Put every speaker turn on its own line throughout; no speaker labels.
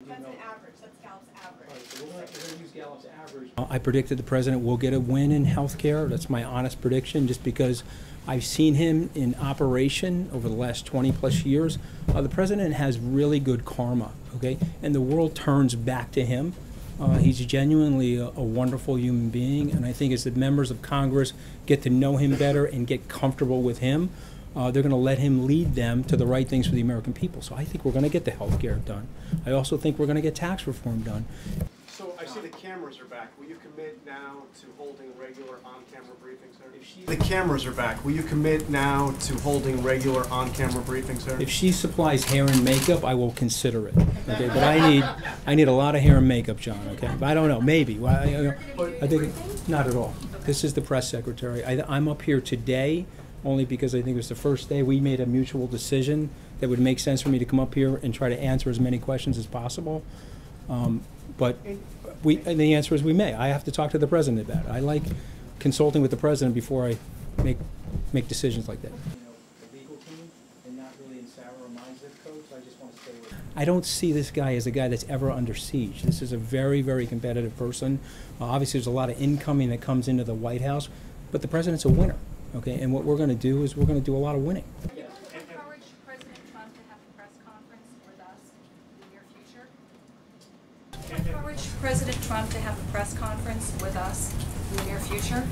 That's an average. That's Gallup's average.
Right, so we're going to use Gallup's average. I predicted the president will get a win in healthcare. That's my honest prediction, just because I've seen him in operation over the last 20 plus years. The president has really good karma, okay? And the world turns back to him. He's genuinely a wonderful human being, and I think as the members of Congress get to know him better and get comfortable with him, they're going to let him lead them to the right things for the American people. So I think we're going to get the health care done. I also think we're going to get tax reform done.
So I see the cameras are back. Will you commit now to holding regular on-camera briefings, sir? The cameras are back. Will you commit now to holding regular on-cammer briefings, sir?
If she supplies hair and makeup, I will consider it. Okay, but I need a lot of hair and makeup, John. Okay, but I don't know. Maybe. Well, I think not at all. This is the press secretary. I'm up here today only because I think it was the first day we made a mutual decision that would make sense for me to come up here and try to answer as many questions as possible. But and the answer is we may. I have to talk to the president about it. I like consulting with the president before I make decisions like that. The legal team and not really in Sarah or my zip code, so I just want to stay with it. I don't see this guy as a guy that's ever under siege. This is a very, very competitive person. Obviously, there's a lot of incoming that comes into the White House, but the president's a winner. Okay, and what we're going to do is we're going to do a lot of winning.
Yes. Encourage President Trump to have a press conference with us in the near future. Encourage President Trump to have a press conference with us in the near future.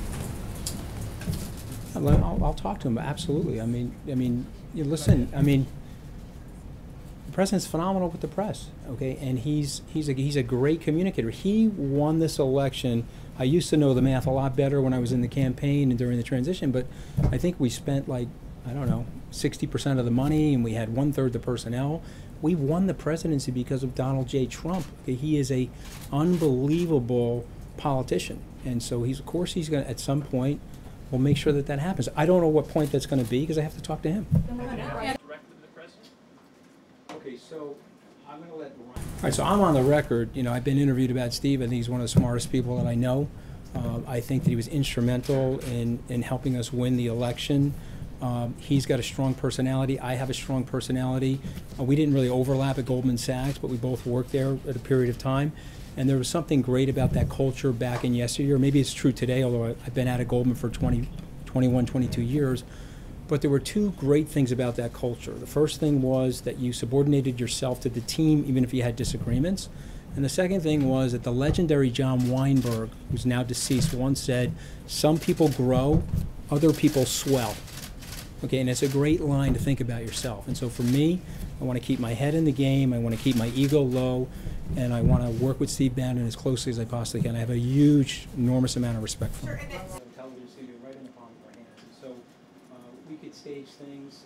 I'll talk to him. Absolutely. I mean, you listen. I mean, the president's phenomenal with the press. Okay, and he's a great communicator. He won this election. I used to know the math a lot better when I was in the campaign and during the transition, but I think we spent like, I don't know, 60% of the money, and we had 1/3 the personnel. We won the presidency because of Donald J. Trump. Okay, he is a unbelievable politician, and so of course he's going to, at some point, we'll make sure that happens. I don't know what point that's going to be because I have to talk to him. Okay, so I'm going to let Ryan. All right, so I'm on the record. You know, I've been interviewed about Steve. I think he's one of the smartest people that I know. I think that he was instrumental in helping us win the election. He's got a strong personality. I have a strong personality. We didn't really overlap at Goldman Sachs, but we both worked there at a period of time. And there was something great about that culture back in yesteryear. Maybe it's true today, although I've been out of Goldman for 21, 22 years. But there were two great things about that culture. The first thing was that you subordinated yourself to the team even if you had disagreements. And the second thing was that the legendary John Weinberg, who's now deceased, once said, "Some people grow, other people swell." Okay, and it's a great line to think about yourself. And so for me, I want to keep my head in the game, I want to keep my ego low, and I want to work with Steve Bannon as closely as I possibly can. I have a huge, enormous amount of respect for him. Television studio right in the palm of our hands. And so we could stage things.